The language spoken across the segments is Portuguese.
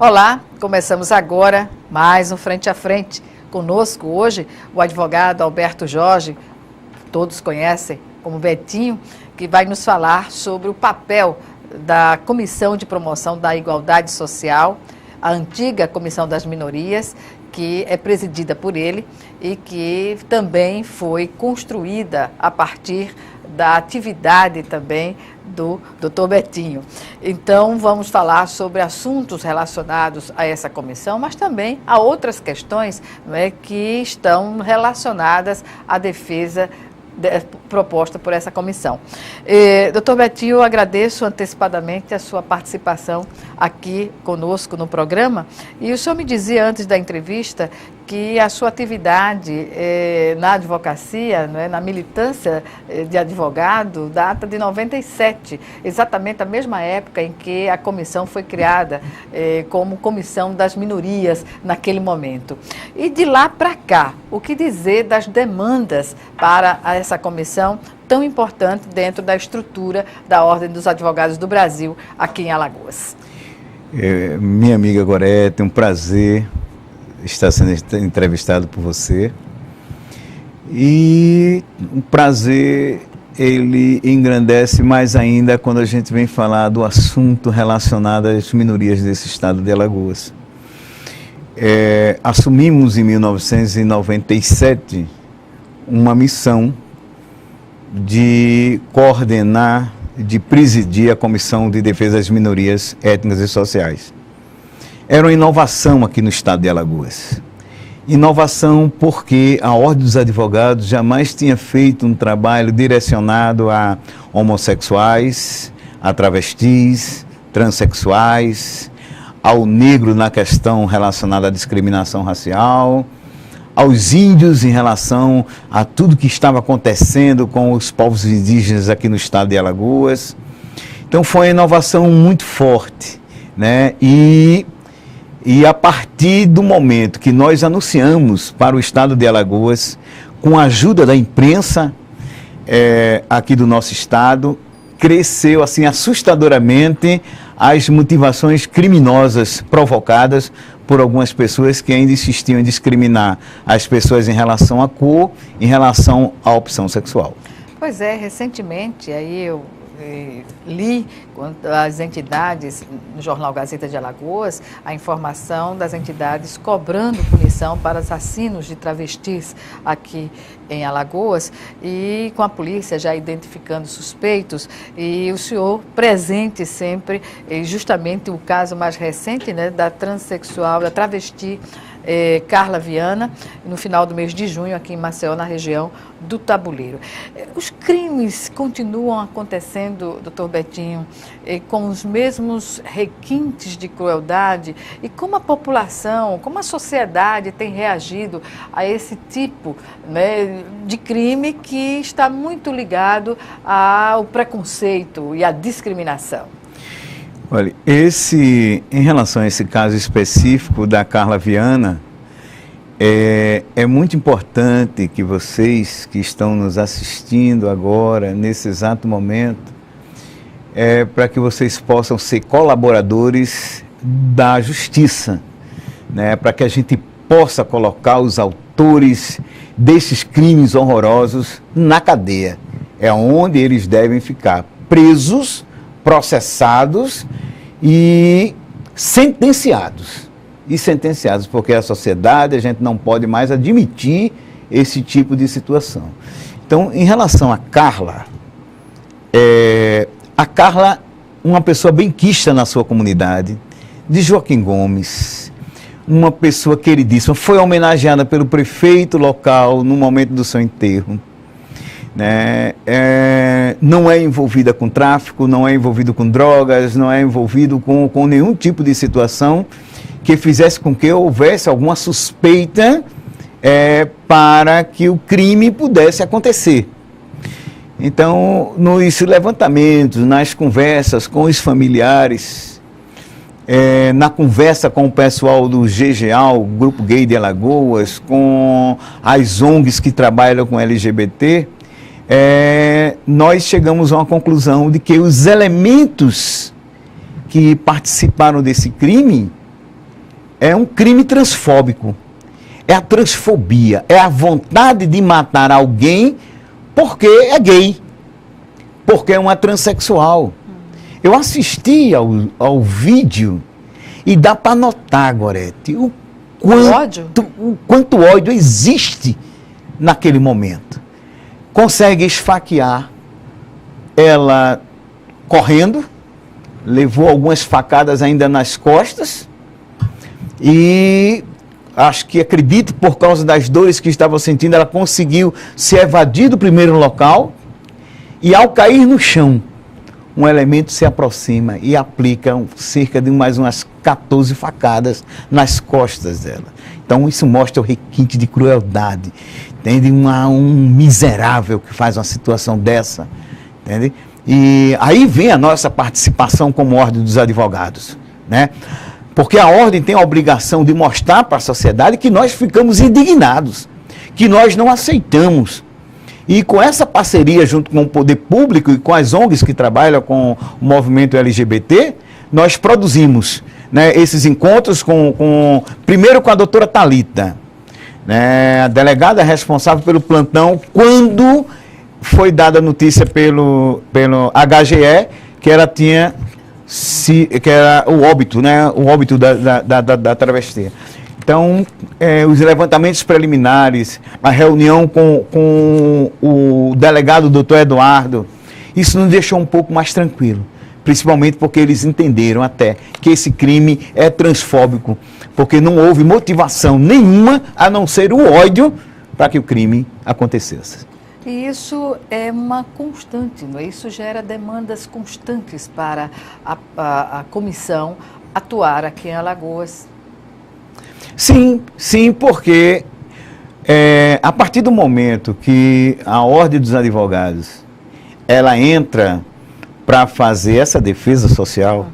Olá, começamos agora mais um Frente a Frente. Conosco hoje o advogado Alberto Jorge, todos conhecem como Betinho, que vai nos falar sobre o papel da Comissão de Promoção da Igualdade Social, a antiga Comissão das Minorias, que é presidida por ele e que também foi construída a partir da atividade também do Dr. Betinho. Então, vamos falar sobre assuntos relacionados a essa comissão, mas também a outras questões, não é, que estão relacionadas à defesa proposta por essa comissão. Dr. Betinho, eu agradeço antecipadamente a sua participação aqui conosco no programa. E o senhor me dizia antes da entrevista que a sua atividade na advocacia, não é, na militância de advogado, data de 97, exatamente a mesma época em que a comissão foi criada como Comissão das Minorias naquele momento. E de lá para cá, o que dizer das demandas para essa comissão tão importante dentro da estrutura da Ordem dos Advogados do Brasil, aqui em Alagoas? Minha amiga Gorete, um prazer estar sendo entrevistado por você. E um prazer, ele engrandece mais ainda quando a gente vem falar do assunto relacionado às minorias desse estado de Alagoas. Assumimos em 1997 uma missão de coordenar, de presidir a Comissão de Defesa das Minorias Étnicas e Sociais. Era uma inovação aqui no estado de Alagoas. Inovação porque a Ordem dos Advogados jamais tinha feito um trabalho direcionado a homossexuais, a travestis, transexuais, ao negro na questão relacionada à discriminação racial, aos índios em relação a tudo que estava acontecendo com os povos indígenas aqui no estado de Alagoas. Então foi uma inovação muito forte, né? E a partir do momento que nós anunciamos para o estado de Alagoas, com a ajuda da imprensa aqui do nosso estado, cresceu assim assustadoramente as motivações criminosas provocadas por algumas pessoas que ainda insistiam em discriminar as pessoas em relação à cor, em relação à opção sexual. Pois é, recentemente aí eu li as entidades, no jornal Gazeta de Alagoas, a informação das entidades cobrando punição para assassinos de travestis aqui em Alagoas e com a polícia já identificando suspeitos e o senhor presente sempre, justamente o caso mais recente, né, da transexual, da travesti Carla Viana, no final do mês de junho, aqui em Maceió, na região do Tabuleiro. Os crimes continuam acontecendo, doutor Betinho, com os mesmos requintes de crueldade, e como a população, como a sociedade tem reagido a esse tipo, né, de crime que está muito ligado ao preconceito e à discriminação? Olha, em relação a esse caso específico da Carla Viana, é muito importante que vocês que estão nos assistindo agora, nesse exato momento, para que vocês possam ser colaboradores da justiça, né, para que a gente possa colocar os autores desses crimes horrorosos na cadeia. É onde eles devem ficar presos, processados e sentenciados. Porque a sociedade, a gente não pode mais admitir esse tipo de situação. Então, em relação a Carla, uma pessoa benquista na sua comunidade, de Joaquim Gomes, uma pessoa queridíssima, foi homenageada pelo prefeito local no momento do seu enterro. Né? Não é envolvida com tráfico, não é envolvido com drogas, não é envolvido com nenhum tipo de situação que fizesse com que houvesse alguma suspeita para que o crime pudesse acontecer. Então, nos levantamentos, nas conversas com os familiares, na conversa com o pessoal do GGA, o Grupo Gay de Alagoas, com as ONGs que trabalham com LGBT, nós chegamos a uma conclusão de que os elementos que participaram desse crime é um crime transfóbico. É a transfobia, é a vontade de matar alguém porque é gay, porque é uma transexual. Eu assisti ao vídeo e dá para notar, Gorete, o quanto ódio existe naquele momento. Consegue esfaquear ela correndo, levou algumas facadas ainda nas costas e acredito, por causa das dores que estava sentindo, ela conseguiu se evadir do primeiro local e, ao cair no chão, um elemento se aproxima e aplica cerca de mais umas 14 facadas nas costas dela. Então, isso mostra o requinte de crueldade, entende? Um miserável que faz uma situação dessa, entende? E aí vem a nossa participação como Ordem dos Advogados, né? Porque a Ordem tem a obrigação de mostrar para a sociedade que nós ficamos indignados, que nós não aceitamos. E com essa parceria junto com o poder público e com as ONGs que trabalham com o movimento LGBT, nós produzimos, né, esses encontros primeiro com a doutora Thalita, né, a delegada responsável pelo plantão, quando foi dada a notícia pelo HGE que ela tinha... que era o óbito, né? O óbito da travesti. Então, os levantamentos preliminares, a reunião com o delegado doutor Eduardo, isso nos deixou um pouco mais tranquilo, principalmente porque eles entenderam até que esse crime é transfóbico, porque não houve motivação nenhuma a não ser o ódio para que o crime acontecesse. E isso é uma constante, não é? Isso gera demandas constantes para a comissão atuar aqui em Alagoas. Sim, porque a partir do momento que a Ordem dos Advogados ela entra para fazer essa defesa social,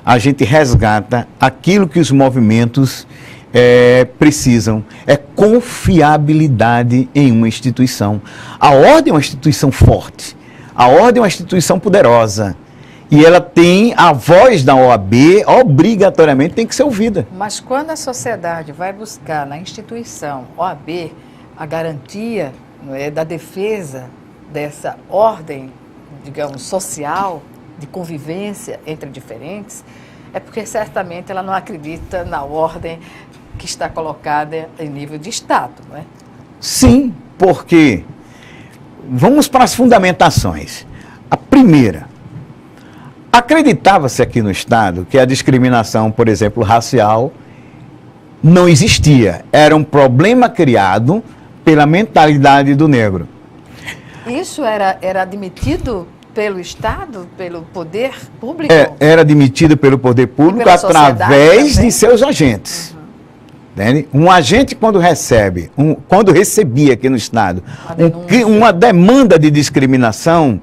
a gente resgata aquilo que os movimentos precisam, é confiabilidade em uma instituição. A Ordem é uma instituição forte, a Ordem é uma instituição poderosa e ela tem a voz da OAB, obrigatoriamente tem que ser ouvida. Mas quando a sociedade vai buscar na instituição OAB a garantia, não é, da defesa dessa ordem, digamos, social, de convivência entre diferentes, é porque certamente ela não acredita na ordem que está colocada em nível de Estado, não é? Sim, porque vamos para as fundamentações. A primeira, acreditava-se aqui no Estado que a discriminação, por exemplo, racial, não existia. Era um problema criado pela mentalidade do negro. Isso era admitido pelo Estado, pelo poder público? Era admitido pelo poder público através de seus agentes. Entende? Um agente, quando recebia aqui no Estado uma demanda de discriminação,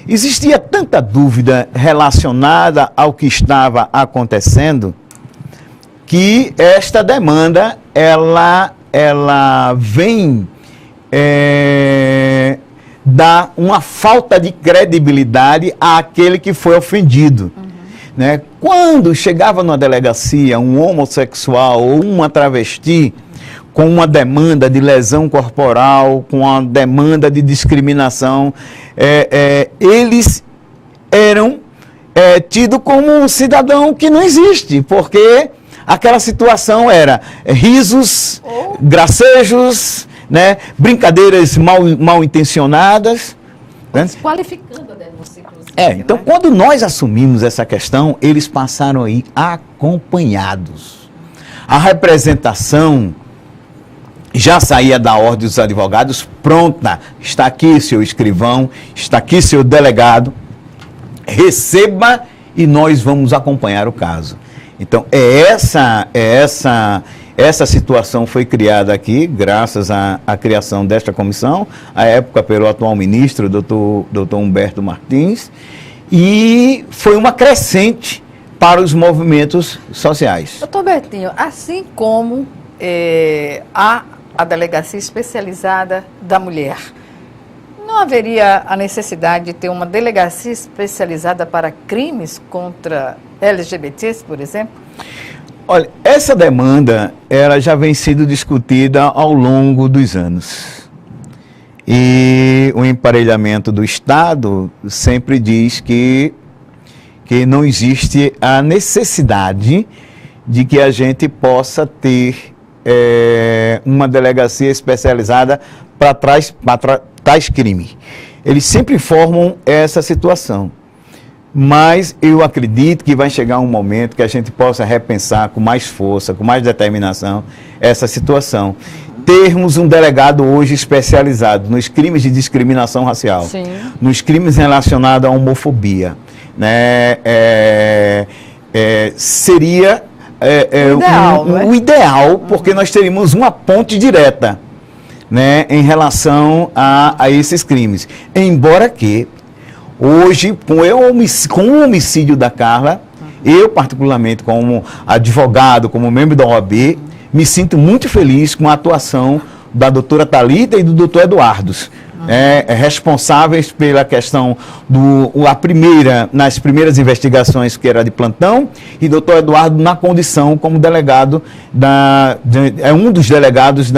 existia tanta dúvida relacionada ao que estava acontecendo que esta demanda ela vem dar uma falta de credibilidade àquele que foi ofendido. Né? Quando chegava numa delegacia um homossexual ou uma travesti com uma demanda de lesão corporal, com uma demanda de discriminação, eles eram tidos como um cidadão que não existe, porque aquela situação era risos, gracejos, né? Brincadeiras mal intencionadas. Desqualificando a denúncia, inclusive. Então, né? Quando nós assumimos essa questão, eles passaram aí acompanhados. A representação já saía da Ordem dos Advogados pronta. Está aqui seu escrivão, está aqui seu delegado, receba e nós vamos acompanhar o caso. Então, essa situação foi criada aqui, graças à criação desta comissão, à época pelo atual ministro, doutor Humberto Martins, e foi uma crescente para os movimentos sociais. Doutor Betinho, assim como a Delegacia Especializada da Mulher, não haveria a necessidade de ter uma delegacia especializada para crimes contra LGBTs, por exemplo? Olha, essa demanda ela já vem sendo discutida ao longo dos anos. E o emparelhamento do Estado sempre diz que não existe a necessidade de que a gente possa ter uma delegacia especializada para tais crimes. Eles sempre formam essa situação. Mas eu acredito que vai chegar um momento que a gente possa repensar com mais força, com mais determinação, essa situação. Termos um delegado hoje especializado nos crimes de discriminação racial, sim, nos crimes relacionados à homofobia, né? Seria ideal, o ideal, porque nós teríamos uma ponte direta, né, em relação a esses crimes. Embora que hoje, com o homicídio da Carla, eu particularmente como advogado, como membro da OAB, me sinto muito feliz com a atuação da doutora Thalita e do doutor Eduardo, responsáveis pela questão nas primeiras investigações que era de plantão, e doutor Eduardo na condição como delegado, um dos delegados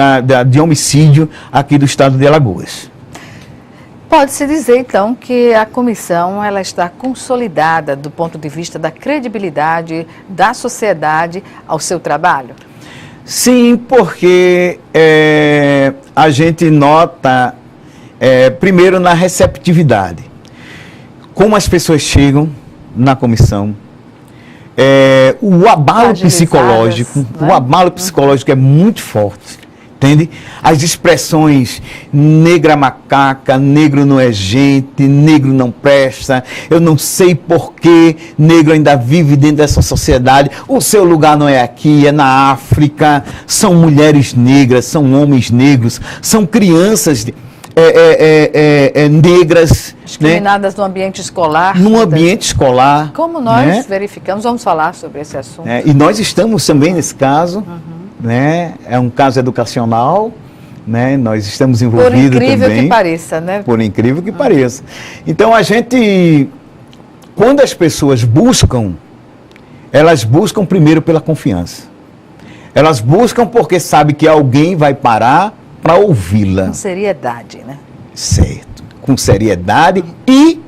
de homicídio aqui do estado de Alagoas. Pode-se dizer, então, que a comissão ela está consolidada do ponto de vista da credibilidade da sociedade ao seu trabalho? Sim, porque a gente nota, primeiro, na receptividade. Como as pessoas chegam na comissão, o abalo psicológico, né? O abalo psicológico é muito forte. Entende? As expressões negra macaca, negro não é gente, negro não presta, eu não sei por que negro ainda vive dentro dessa sociedade, o seu lugar não é aqui, é na África, são mulheres negras, são homens negros, são crianças negras. Discriminadas, né? No ambiente escolar. No ambiente escolar. Como nós verificamos, vamos falar sobre esse assunto. E nós estamos também nesse caso. Né? É um caso educacional, né? Nós estamos envolvidos também. Por incrível que pareça, né? Por incrível que pareça. Então, quando as pessoas buscam, elas buscam primeiro pela confiança. Elas buscam porque sabem que alguém vai parar para ouvi-la. Com seriedade, né? Certo. Com seriedade e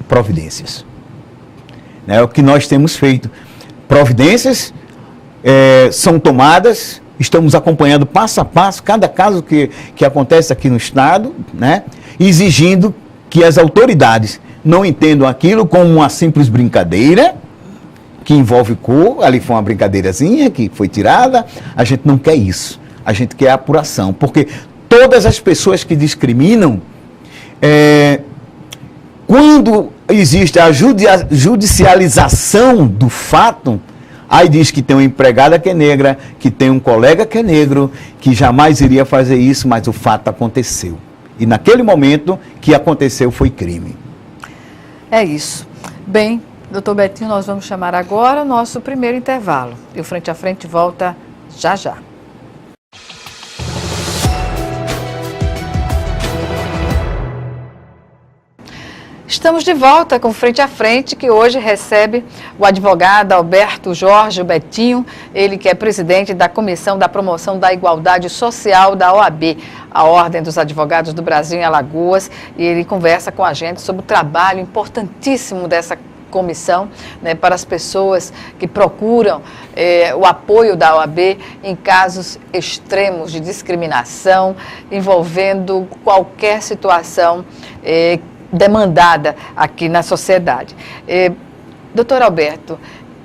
providências. É o que nós temos feito. Providências são tomadas, estamos acompanhando passo a passo cada caso que acontece aqui no estado, né, exigindo que as autoridades não entendam aquilo como uma simples brincadeira que envolve cor. Ali foi uma brincadeirazinha que foi tirada. A gente não quer isso, a gente quer apuração, porque todas as pessoas que discriminam, quando existe a judicialização do fato, aí diz que tem uma empregada que é negra, que tem um colega que é negro, que jamais iria fazer isso, mas o fato aconteceu. E naquele momento que aconteceu foi crime. É isso. Bem, doutor Betinho, nós vamos chamar agora o nosso primeiro intervalo. E o Frente a Frente volta já já. Estamos de volta com Frente a Frente, que hoje recebe o advogado Alberto Jorge Betinho, ele que é presidente da Comissão da Promoção da Igualdade Social da OAB, a Ordem dos Advogados do Brasil em Alagoas, e ele conversa com a gente sobre o trabalho importantíssimo dessa comissão, né, para as pessoas que procuram o apoio da OAB em casos extremos de discriminação, envolvendo qualquer situação demandada aqui na sociedade. Doutor Alberto,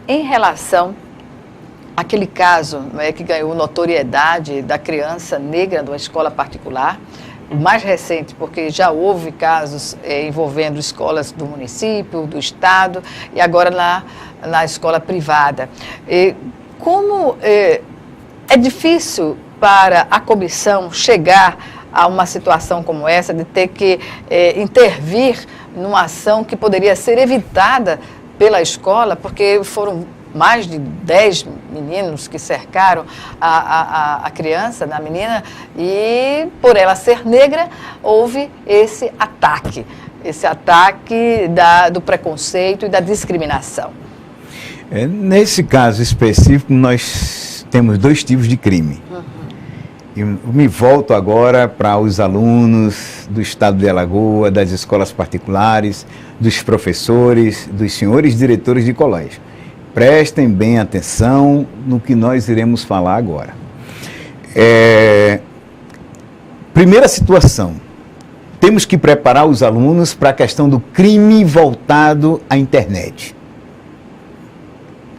em relação àquele caso que ganhou notoriedade da criança negra de uma escola particular, o mais recente, porque já houve casos envolvendo escolas do município, do estado e agora na escola privada. Como é difícil para a comissão chegar a uma situação como essa, de ter que intervir numa ação que poderia ser evitada pela escola, porque foram mais de 10 meninos que cercaram a criança, a menina, e por ela ser negra, houve esse ataque do preconceito e da discriminação. Nesse caso específico, nós temos 2 tipos de crime. E me volto agora para os alunos do estado de Alagoas, das escolas particulares, dos professores, dos senhores diretores de colégio. Prestem bem atenção no que nós iremos falar agora. Primeira situação, temos que preparar os alunos para a questão do crime voltado à internet.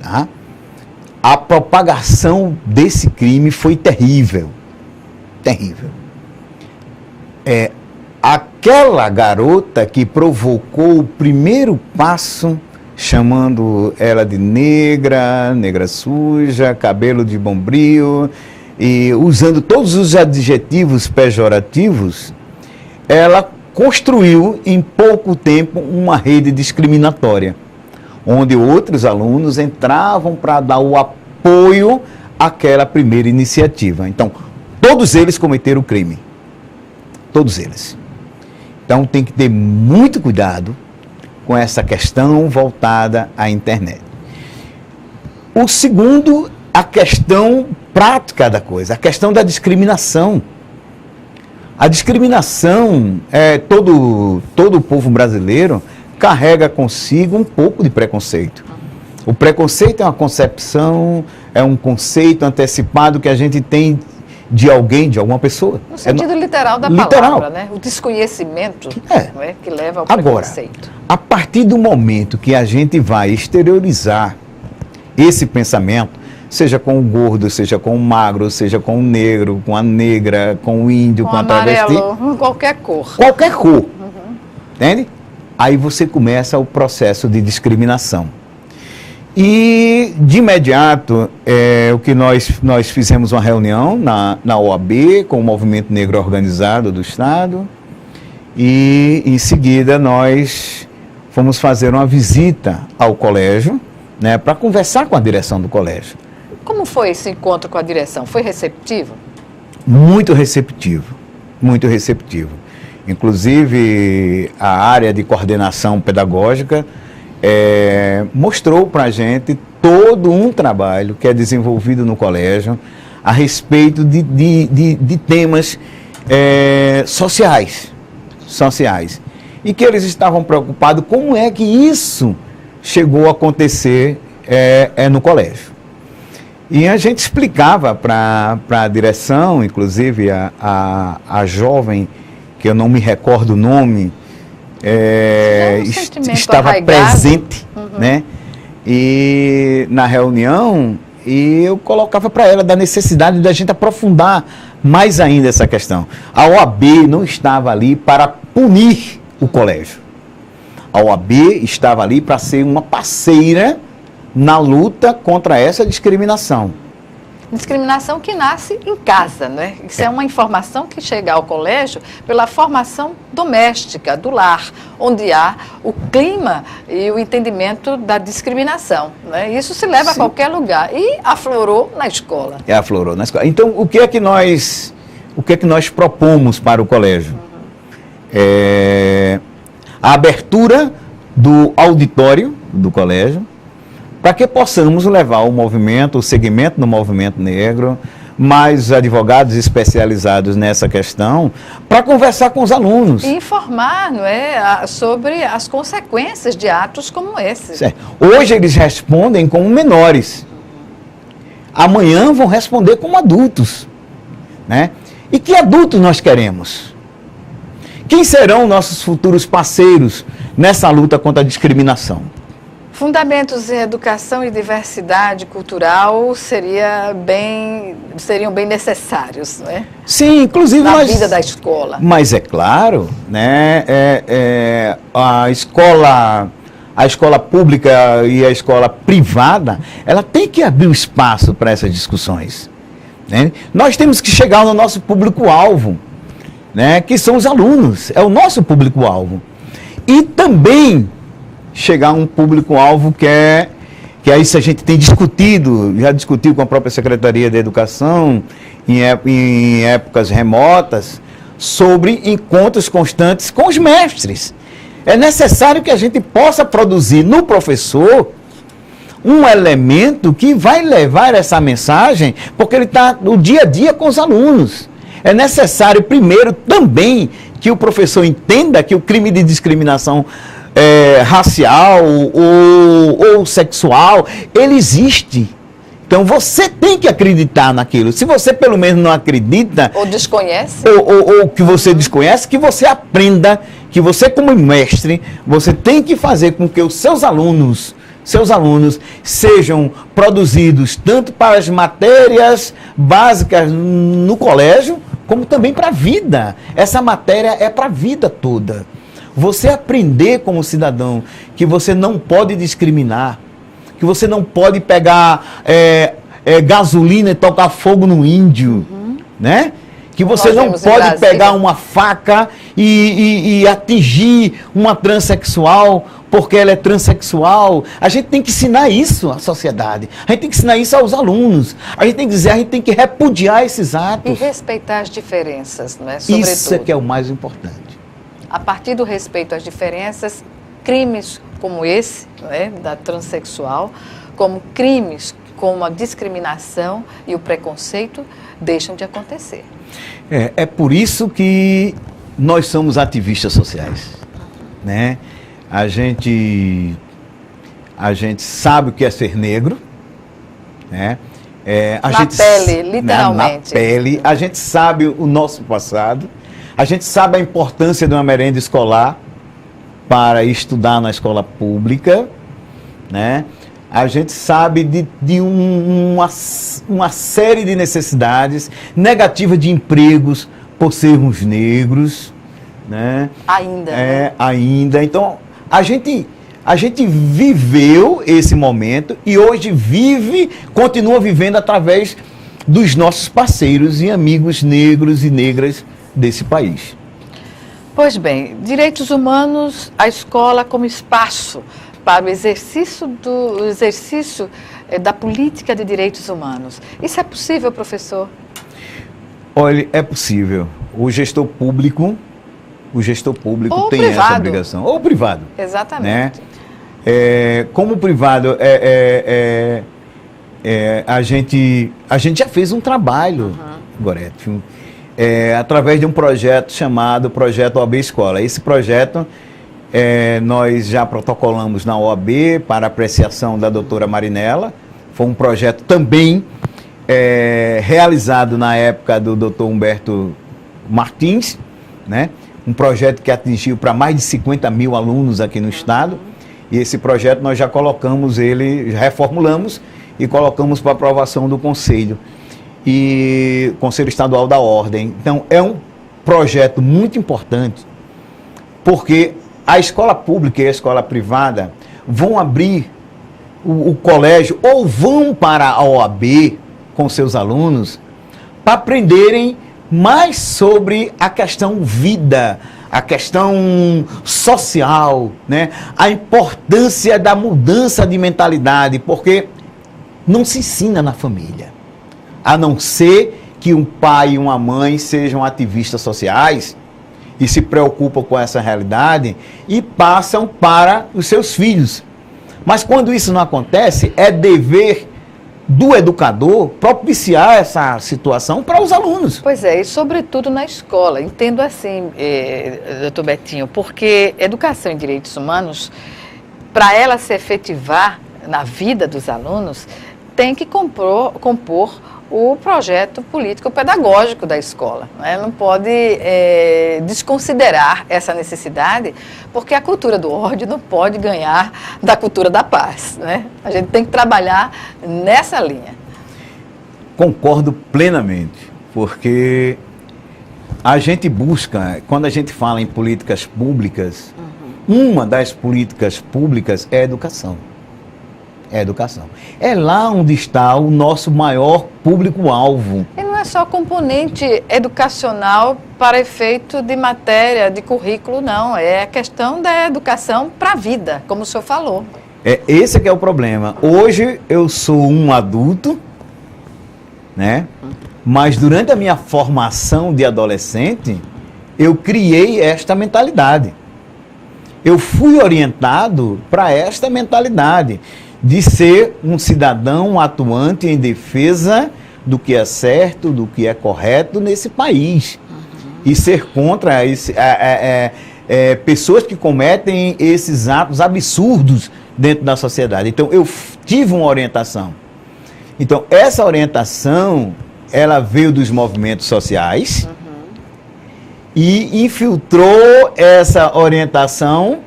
Tá? A propagação desse crime foi terrível. Terrível. Aquela garota que provocou o primeiro passo, chamando ela de negra, negra suja, cabelo de bombril, e usando todos os adjetivos pejorativos, ela construiu em pouco tempo uma rede discriminatória, onde outros alunos entravam para dar o apoio àquela primeira iniciativa. Então, todos eles cometeram crime. Todos eles. Então, tem que ter muito cuidado com essa questão voltada à internet. O segundo, a questão prática da coisa, a questão da discriminação. A discriminação, todo o povo brasileiro carrega consigo um pouco de preconceito. O preconceito é uma concepção, é um conceito antecipado que a gente tem de alguém, de alguma pessoa. No sentido literal da palavra, né? O desconhecimento não é, que leva ao preconceito. Agora, a partir do momento que a gente vai exteriorizar esse pensamento, seja com o gordo, seja com o magro, seja com o negro, com a negra, com o índio, com a travesti. Qualquer cor. Qualquer cor. Entende? Aí você começa o processo de discriminação. E, de imediato, o que nós fizemos uma reunião na OAB, com o Movimento Negro Organizado do Estado, e, em seguida, nós fomos fazer uma visita ao colégio, né, para conversar com a direção do colégio. Como foi esse encontro com a direção? Foi receptivo? Muito receptivo, muito receptivo. Inclusive, a área de coordenação pedagógica mostrou para a gente todo um trabalho que é desenvolvido no colégio a respeito de temas sociais, e que eles estavam preocupados como é que isso chegou a acontecer no colégio. E a gente explicava para a direção, inclusive a jovem, que eu não me recordo o nome, estava presente, né? E na reunião, e eu colocava para ela da necessidade da gente aprofundar mais ainda essa questão. A OAB não estava ali para punir o colégio. A OAB estava ali para ser uma parceira na luta contra essa discriminação. Discriminação que nasce em casa, né? Isso é uma informação que chega ao colégio pela formação doméstica, do lar, onde há o clima e o entendimento da discriminação, né? Isso se leva a qualquer lugar e aflorou na escola. Aflorou na escola. Então, o que é que nós propomos para o colégio? A abertura do auditório do colégio, para que possamos levar o segmento do movimento negro, mais advogados especializados nessa questão, para conversar com os alunos. E informar, não é, sobre as consequências de atos como esse. Certo. Hoje eles respondem como menores. Amanhã vão responder como adultos, né? E que adultos nós queremos? Quem serão nossos futuros parceiros nessa luta contra a discriminação? Fundamentos em educação e diversidade cultural seriam bem necessários, não é? Sim, inclusive na vida da escola. Mas é claro, né? A escola pública e a escola privada, ela tem que abrir o espaço para essas discussões, né? Nós temos que chegar no nosso público-alvo, né? Que são os alunos, é o nosso público-alvo. E também chegar a um público-alvo que é isso a gente tem discutido, já discutiu com a própria Secretaria de Educação em épocas remotas, sobre encontros constantes com os mestres. É necessário que a gente possa produzir no professor um elemento que vai levar essa mensagem, porque ele está no dia a dia com os alunos. É necessário, primeiro, também que o professor entenda que o crime de discriminação racial ou sexual, ele existe. Então, você tem que acreditar naquilo. Se você, pelo menos, não acredita... Ou desconhece. Ou que você desconhece, que você aprenda, que você, como mestre, você tem que fazer com que os seus alunos sejam produzidos tanto para as matérias básicas no colégio, como também para a vida. Essa matéria é para a vida toda. Você aprender como cidadão que você não pode discriminar, que você não pode pegar gasolina e tocar fogo no índio, né? Que você não pode pegar uma faca e atingir uma transexual porque ela é transexual. A gente tem que ensinar isso à sociedade. A gente tem que ensinar isso aos alunos. A gente tem que dizer, a gente tem que repudiar esses atos. E respeitar as diferenças, não é? Sobretudo. Isso é que é o mais importante. A partir do respeito às diferenças, crimes como esse, não é? Da transexual, como crimes como a discriminação e o preconceito, deixam de acontecer. É por isso que nós somos ativistas sociais, né? A gente sabe o que é ser negro, né? Na pele, literalmente. Na pele, a gente sabe o nosso passado, a gente sabe a importância de uma merenda escolar para estudar na escola pública, né? A gente sabe de uma série de necessidades negativas de empregos por sermos negros, né? Ainda. Ainda. Então, a gente viveu esse momento e hoje continua vivendo através dos nossos parceiros e amigos negros e negras desse país. Pois bem, direitos humanos, a escola como espaço para o exercício da política de direitos humanos. Isso é possível, professor? Olha, é possível. O gestor público ou tem privado. Essa obrigação. Ou privado. Exatamente. Né? Como privado, a gente já fez um trabalho, Gorete, através de um projeto chamado Projeto OAB Escola. Esse projeto nós já protocolamos na OAB para apreciação da doutora Marinela. Foi um projeto também realizado na época do doutor Humberto Martins, né? Um projeto que atingiu para mais de 50 mil alunos aqui no estado. E esse projeto nós já colocamos já reformulamos e colocamos para aprovação do Conselho Estadual da Ordem. Então, é um projeto muito importante, porque a escola pública e a escola privada vão abrir o colégio ou vão para a OAB com seus alunos para aprenderem mais sobre a questão vida, a questão social, né? A importância da mudança de mentalidade, porque não se ensina na família, a não ser que um pai e uma mãe sejam ativistas sociais e se preocupam com essa realidade e passam para os seus filhos. Mas quando isso não acontece, é dever do educador propiciar essa situação para os alunos. Pois é, e sobretudo na escola. Entendo assim, doutor Betinho, porque educação em direitos humanos, para ela se efetivar na vida dos alunos, tem que compor o projeto político-pedagógico da escola, né? Não pode desconsiderar essa necessidade, porque a cultura do ódio não pode ganhar da cultura da paz, né? A gente tem que trabalhar nessa linha. Concordo plenamente, porque a gente busca, quando a gente fala em políticas públicas, uma das políticas públicas é a educação. É educação. É lá onde está o nosso maior público-alvo. E não é só componente educacional para efeito de matéria, de currículo, não. É a questão da educação para a vida, como o senhor falou. Esse que é o problema. Hoje eu sou um adulto, né? Mas durante a minha formação de adolescente, eu criei esta mentalidade. Eu fui orientado para esta mentalidade de ser um cidadão atuante em defesa do que é certo, do que é correto nesse país. E ser contra pessoas que cometem esses atos absurdos dentro da sociedade. Então, eu tive uma orientação. Então, essa orientação, ela veio dos movimentos sociais e infiltrou essa orientação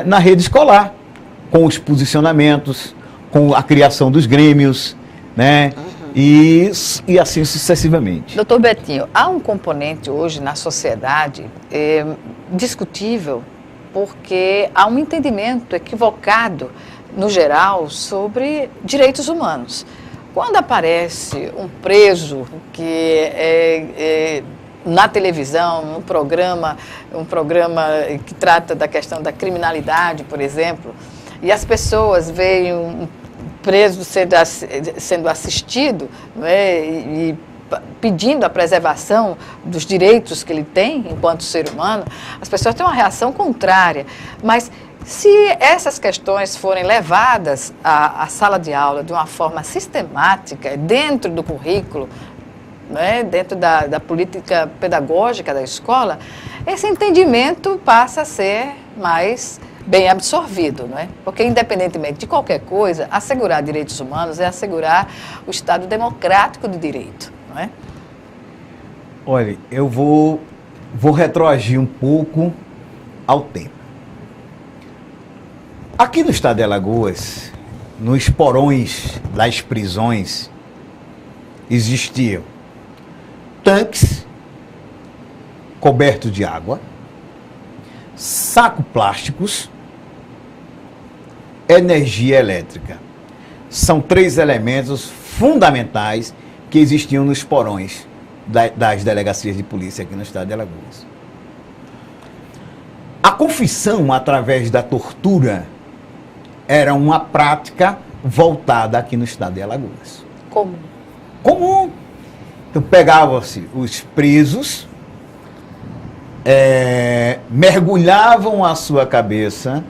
na rede escolar, com os posicionamentos, com a criação dos grêmios, né? E assim sucessivamente. Doutor Betinho, há um componente hoje na sociedade discutível, porque há um entendimento equivocado, no geral, sobre direitos humanos. Quando aparece um preso que na televisão, um programa que trata da questão da criminalidade, por exemplo, e as pessoas veem um preso sendo assistido, né, e pedindo a preservação dos direitos que ele tem enquanto ser humano, as pessoas têm uma reação contrária. Mas se essas questões forem levadas à sala de aula de uma forma sistemática, dentro do currículo, né, dentro da política pedagógica da escola, esse entendimento passa a ser mais bem absorvido, não é? Porque, independentemente de qualquer coisa, assegurar direitos humanos é assegurar o Estado democrático de direito, não é? Olha, eu vou retroagir um pouco ao tempo. Aqui no estado de Alagoas, nos porões das prisões, existiam tanques cobertos de água, sacos plásticos, energia elétrica. São 3 elementos fundamentais que existiam nos porões das delegacias de polícia aqui no estado de Alagoas. A confissão através da tortura era uma prática voltada aqui no estado de Alagoas. Comum. Então pegavam-se os presos, mergulhavam a sua cabeça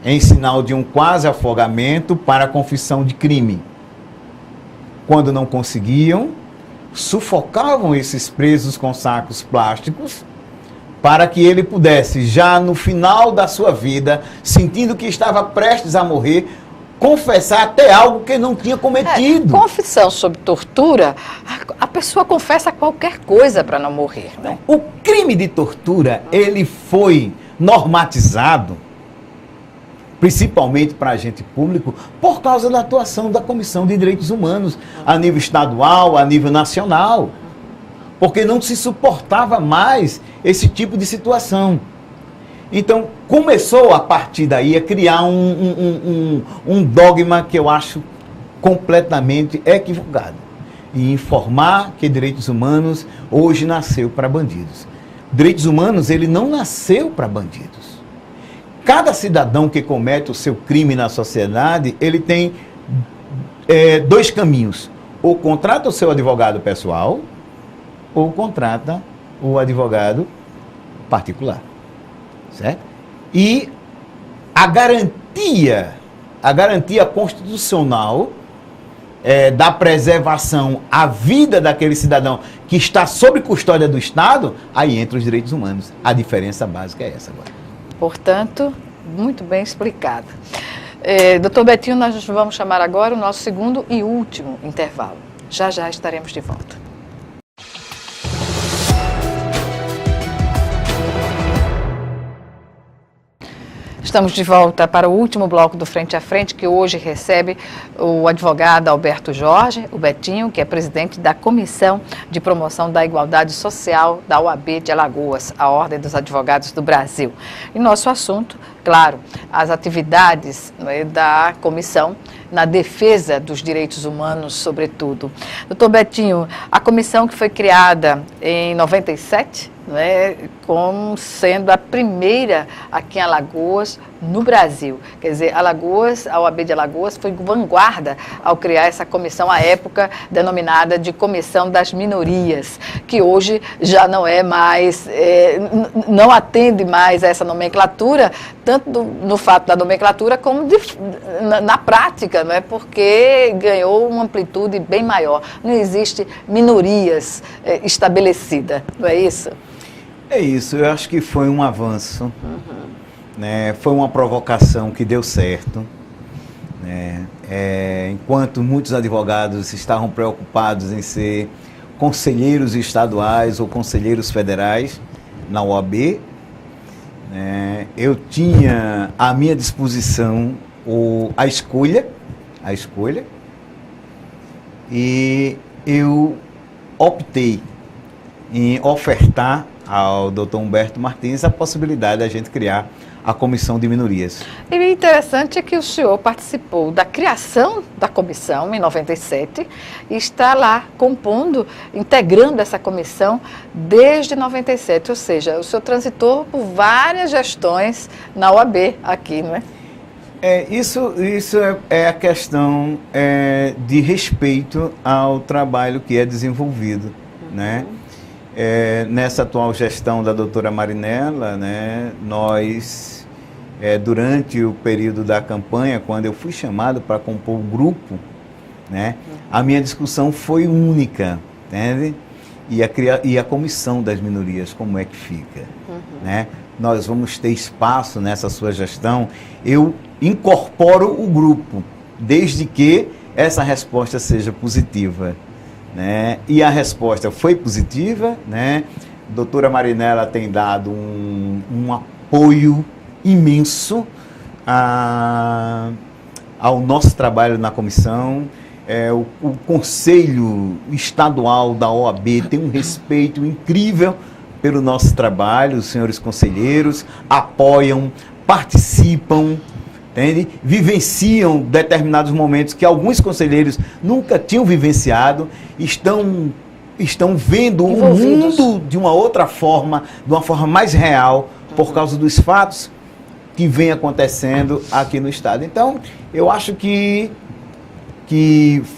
em sinal de um quase afogamento para a confissão de crime. Quando não conseguiam, sufocavam esses presos com sacos plásticos para que ele pudesse, já no final da sua vida, sentindo que estava prestes a morrer, confessar até algo que não tinha cometido. Confissão sobre tortura, a pessoa confessa qualquer coisa para não morrer, né? O crime de tortura, ele foi normatizado, principalmente para agente público, por causa da atuação da Comissão de Direitos Humanos, a nível estadual, a nível nacional, porque não se suportava mais esse tipo de situação. Então, começou a partir daí a criar um dogma que eu acho completamente equivocado, e informar que direitos humanos hoje nasceu para bandidos. Direitos humanos, ele não nasceu para bandidos. Cada cidadão que comete o seu crime na sociedade, ele tem 2 caminhos. Ou contrata o seu advogado pessoal, ou contrata o advogado particular. Certo? E a garantia constitucional da preservação à vida daquele cidadão que está sob custódia do Estado, aí entra os direitos humanos. A diferença básica é essa agora. Portanto, muito bem explicado. Doutor Betinho, nós vamos chamar agora o nosso segundo e último intervalo. Já estaremos de volta. Estamos de volta para o último bloco do Frente a Frente, que hoje recebe o advogado Alberto Jorge, o Betinho, que é presidente da Comissão de Promoção da Igualdade Social da OAB de Alagoas, a Ordem dos Advogados do Brasil. E nosso assunto, claro, as atividades, né, da comissão na defesa dos direitos humanos, sobretudo. Doutor Betinho, a comissão que foi criada em 97, né, como sendo a primeira aqui em Alagoas, no Brasil. Quer dizer, Alagoas, a OAB de Alagoas foi vanguarda ao criar essa comissão, à época denominada de Comissão das Minorias, que hoje já não é mais, não atende mais a essa nomenclatura, tanto no fato da nomenclatura como na prática, não é? Porque ganhou uma amplitude bem maior. Não existe minorias estabelecida, não é isso? É isso, eu acho que foi um avanço, né? Foi uma provocação que deu certo, né? Enquanto muitos advogados estavam preocupados em ser conselheiros estaduais ou conselheiros federais na OAB, né? Eu tinha à minha disposição a escolha, e eu optei em ofertar ao Dr. Humberto Martins a possibilidade da gente criar a Comissão de Minorias. E o interessante é que o senhor participou da criação da comissão em 97 e está lá compondo, integrando essa comissão desde 97, ou seja, o senhor transitou por várias gestões na OAB aqui, não é? Isso é a questão de respeito ao trabalho que é desenvolvido, né? Nessa atual gestão da doutora Marinella, né, nós, durante o período da campanha, quando eu fui chamado para compor o grupo, né, a minha discussão foi única, entende? E a comissão das minorias, como é que fica? Né? Nós vamos ter espaço nessa sua gestão, eu incorporo o grupo, desde que essa resposta seja positiva. Né? E a resposta foi positiva, né? A doutora Marinella tem dado um apoio imenso ao nosso trabalho na comissão. O Conselho Estadual da OAB tem um respeito incrível pelo nosso trabalho, os senhores conselheiros apoiam, participam, entende? Vivenciam determinados momentos que alguns conselheiros nunca tinham vivenciado, estão vendo o mundo de uma outra forma, de uma forma mais real, por causa dos fatos que vem acontecendo aqui no estado. Então, eu acho que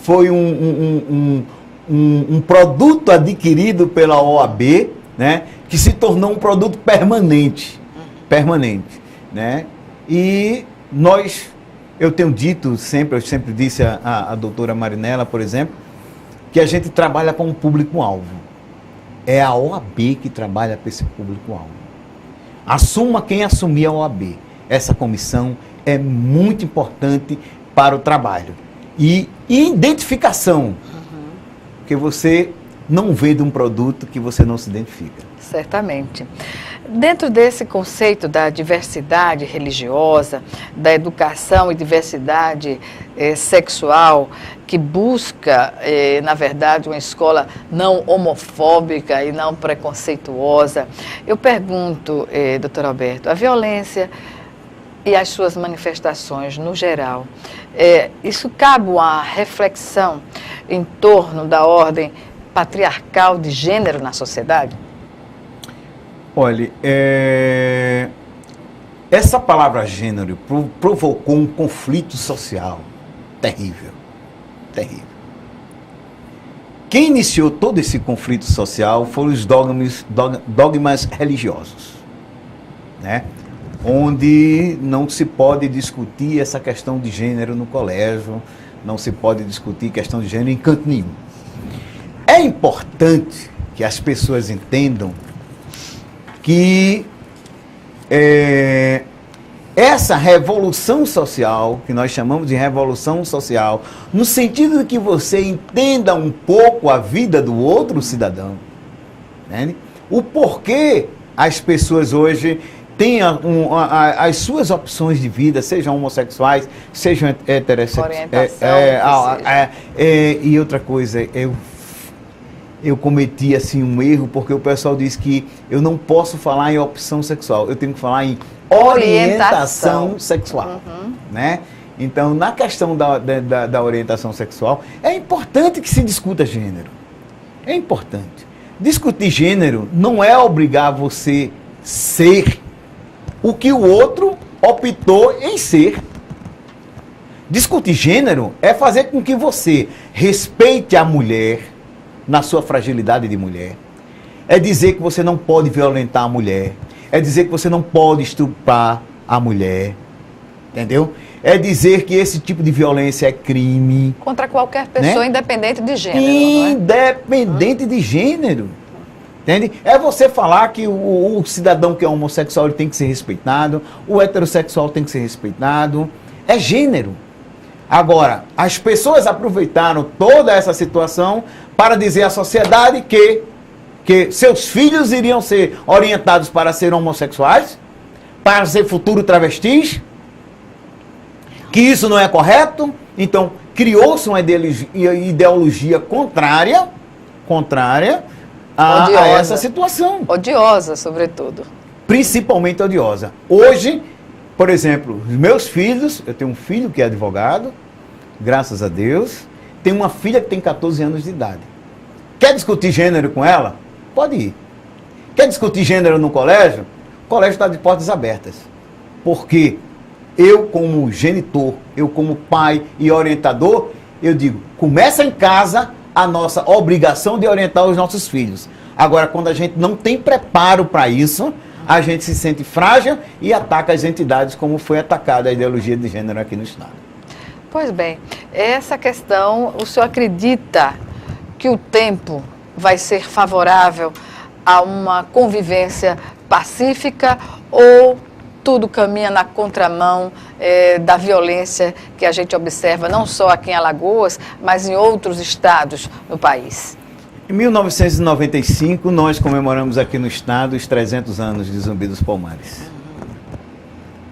foi um produto adquirido pela OAB, né, que se tornou um produto permanente, né? E eu tenho dito sempre, eu sempre disse a doutora Marinella, por exemplo, que a gente trabalha com um público-alvo. É a OAB que trabalha para esse público-alvo. Assuma quem assumir a OAB. Essa comissão é muito importante para o trabalho. E identificação, porque você não vende um produto que você não se identifica. Certamente. Dentro desse conceito da diversidade religiosa, da educação e diversidade sexual, que busca, na verdade, uma escola não homofóbica e não preconceituosa, eu pergunto, doutor Alberto, a violência e as suas manifestações no geral, isso cabe uma reflexão em torno da ordem patriarcal de gênero na sociedade? Olha, essa palavra gênero provocou um conflito social terrível, terrível. Quem iniciou todo esse conflito social foram os dogmas religiosos, né? Onde não se pode discutir essa questão de gênero no colégio, não se pode discutir questão de gênero em canto nenhum. É importante que as pessoas entendam que essa revolução social, que nós chamamos de revolução social, no sentido de que você entenda um pouco a vida do outro cidadão, né? O porquê as pessoas hoje têm as suas opções de vida, sejam homossexuais, sejam heterossexuais. E outra coisa, eu cometi assim um erro, porque o pessoal diz que eu não posso falar em opção sexual, eu tenho que falar em orientação sexual, né? Então, na questão da orientação sexual, é importante que se discuta gênero. É importante. Discutir gênero não é obrigar você a ser o que o outro optou em ser. Discutir gênero é fazer com que você respeite a mulher na sua fragilidade de mulher. É dizer que você não pode violentar a mulher. É dizer que você não pode estuprar a mulher. Entendeu? É dizer que esse tipo de violência é crime. Contra qualquer pessoa, né? Independente de gênero. Independente de gênero. Entende? É você falar que o cidadão que é homossexual ele tem que ser respeitado, o heterossexual tem que ser respeitado. É gênero. Agora, as pessoas aproveitaram toda essa situação para dizer à sociedade que seus filhos iriam ser orientados para ser homossexuais, para ser futuro travestis, que isso não é correto. Então, criou-se uma ideologia contrária a essa situação. Odiosa, sobretudo. Principalmente odiosa. Hoje, por exemplo, os meus filhos, eu tenho um filho que é advogado, graças a Deus, tenho uma filha que tem 14 anos de idade. Quer discutir gênero com ela? Pode ir. Quer discutir gênero no colégio? O colégio está de portas abertas. Porque eu, como genitor, eu como pai e orientador, eu digo, começa em casa a nossa obrigação de orientar os nossos filhos. Agora, quando a gente não tem preparo para isso, a gente se sente frágil e ataca as entidades como foi atacada a ideologia de gênero aqui no Estado. Pois bem, essa questão, o senhor acredita que o tempo vai ser favorável a uma convivência pacífica ou tudo caminha na contramão da violência que a gente observa não só aqui em Alagoas, mas em outros estados no país? Em 1995, nós comemoramos aqui no estado os 300 anos de Zumbi dos Palmares.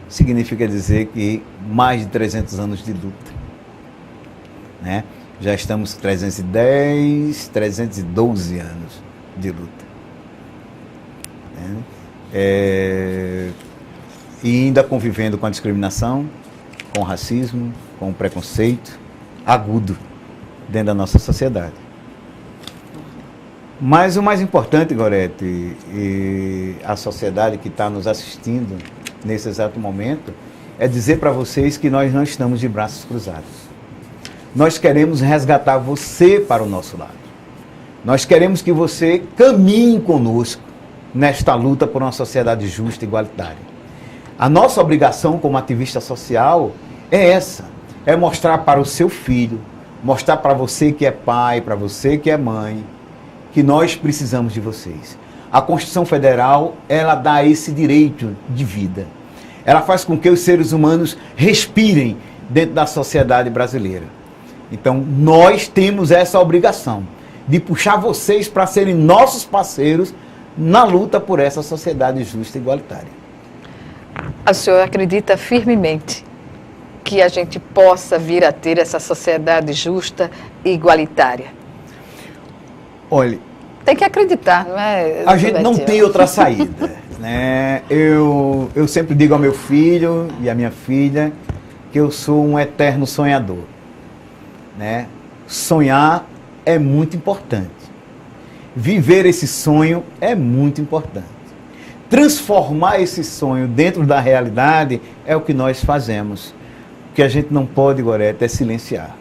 Significa dizer que mais de 300 anos de luta. Né? Já estamos 310, 312 anos de luta. Né? E ainda convivendo com a discriminação, com o racismo, com o preconceito agudo dentro da nossa sociedade. Mas o mais importante, Gorete, e a sociedade que está nos assistindo nesse exato momento, é dizer para vocês que nós não estamos de braços cruzados. Nós queremos resgatar você para o nosso lado. Nós queremos que você caminhe conosco nesta luta por uma sociedade justa e igualitária. A nossa obrigação como ativista social é essa, é mostrar para o seu filho, mostrar para você que é pai, para você que é mãe, que nós precisamos de vocês. A Constituição Federal, ela dá esse direito de vida. Ela faz com que os seres humanos respirem dentro da sociedade brasileira. Então, nós temos essa obrigação de puxar vocês para serem nossos parceiros na luta por essa sociedade justa e igualitária. O senhor acredita firmemente que a gente possa vir a ter essa sociedade justa e igualitária? Olha, tem que acreditar, não é? A gente não tem outra saída. Né? Eu sempre digo ao meu filho e à minha filha que eu sou um eterno sonhador. Né? Sonhar é muito importante. Viver esse sonho é muito importante. Transformar esse sonho dentro da realidade é o que nós fazemos. O que a gente não pode, Gorete, é silenciar.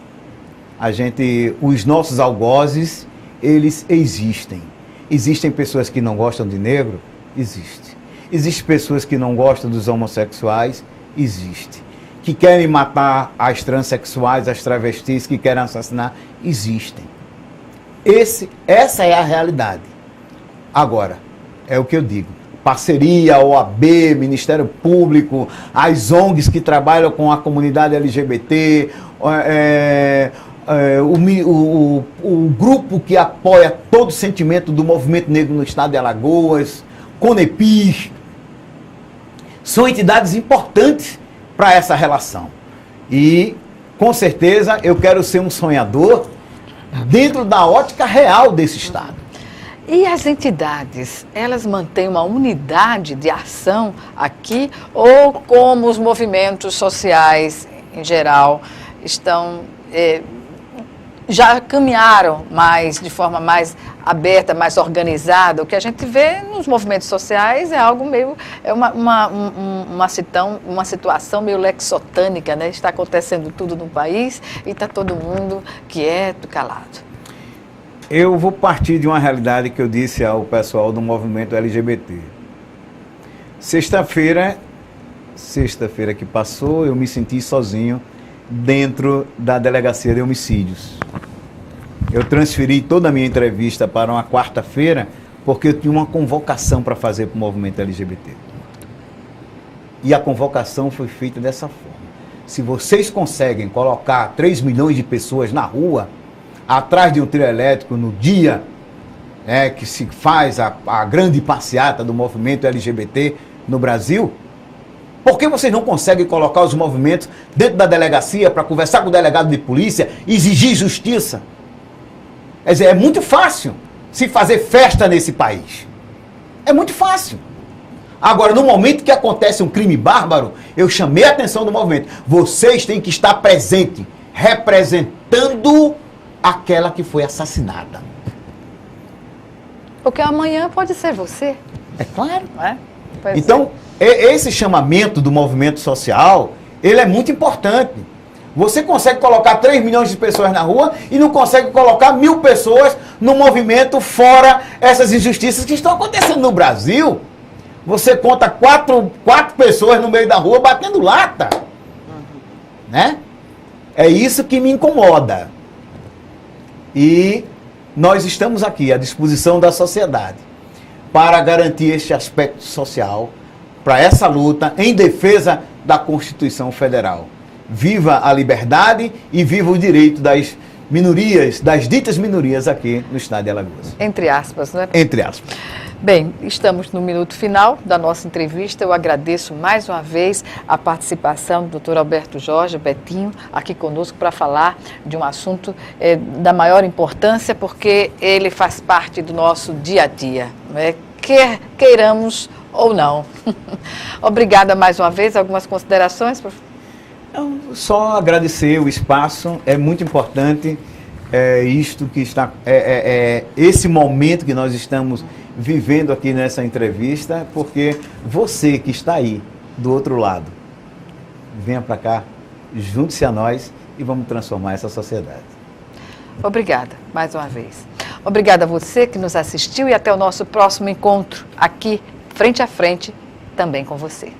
Os nossos algozes, eles existem. Existem pessoas que não gostam de negro? Existe. Existem pessoas que não gostam dos homossexuais? Existe. Que querem matar as transexuais, as travestis, que querem assassinar? Existem. Essa é a realidade. Agora, é o que eu digo. Parceria, OAB, Ministério Público, as ONGs que trabalham com a comunidade LGBT, o grupo que apoia todo o sentimento do movimento negro no estado de Alagoas, CONEPIR, são entidades importantes para essa relação. E, com certeza, eu quero ser um sonhador dentro da ótica real desse estado. E as entidades, elas mantêm uma unidade de ação aqui ou como os movimentos sociais em geral, estão... já caminharam de forma mais aberta, mais organizada. O que a gente vê nos movimentos sociais é algo meio, uma situação meio lexotânica, né? Está acontecendo tudo no país e está todo mundo quieto, calado. Eu vou partir de uma realidade que eu disse ao pessoal do movimento LGBT. Sexta-feira que passou, eu me senti sozinho dentro da delegacia de homicídios. Eu transferi toda a minha entrevista para uma quarta-feira porque eu tinha uma convocação para fazer para o movimento LGBT. E a convocação foi feita dessa forma. Se vocês conseguem colocar 3 milhões de pessoas na rua, atrás de um trio elétrico, no dia que se faz a grande passeata do movimento LGBT no Brasil, por que vocês não conseguem colocar os movimentos dentro da delegacia para conversar com o delegado de polícia e exigir justiça? Quer dizer, é muito fácil se fazer festa nesse país. É muito fácil. Agora, no momento que acontece um crime bárbaro, eu chamei a atenção do movimento. Vocês têm que estar presente, representando aquela que foi assassinada. Porque amanhã pode ser você. É claro. Não é? Então, esse chamamento do movimento social, ele é muito importante. Você consegue colocar 3 milhões de pessoas na rua e não consegue colocar 1.000 pessoas no movimento fora essas injustiças que estão acontecendo no Brasil. Você conta quatro pessoas no meio da rua batendo lata. Né? É isso que me incomoda. E nós estamos aqui à disposição da sociedade para garantir este aspecto social, para essa luta em defesa da Constituição Federal. Viva a liberdade e viva o direito das minorias, das ditas minorias aqui no estado de Alagoas. Entre aspas, né? Entre aspas. Bem, estamos no minuto final da nossa entrevista. Eu agradeço mais uma vez a participação do Dr. Alberto Jorge, Betinho, aqui conosco para falar de um assunto da maior importância, porque ele faz parte do nosso dia a dia, né? Quer queiramos ou não. Obrigada mais uma vez. Algumas considerações, professor? Só agradecer o espaço, é muito importante isto que está, esse momento que nós estamos vivendo aqui nessa entrevista, porque você que está aí do outro lado, venha para cá, junte-se a nós e vamos transformar essa sociedade. Obrigada, mais uma vez. Obrigada a você que nos assistiu e até o nosso próximo encontro aqui, frente a frente, também com você.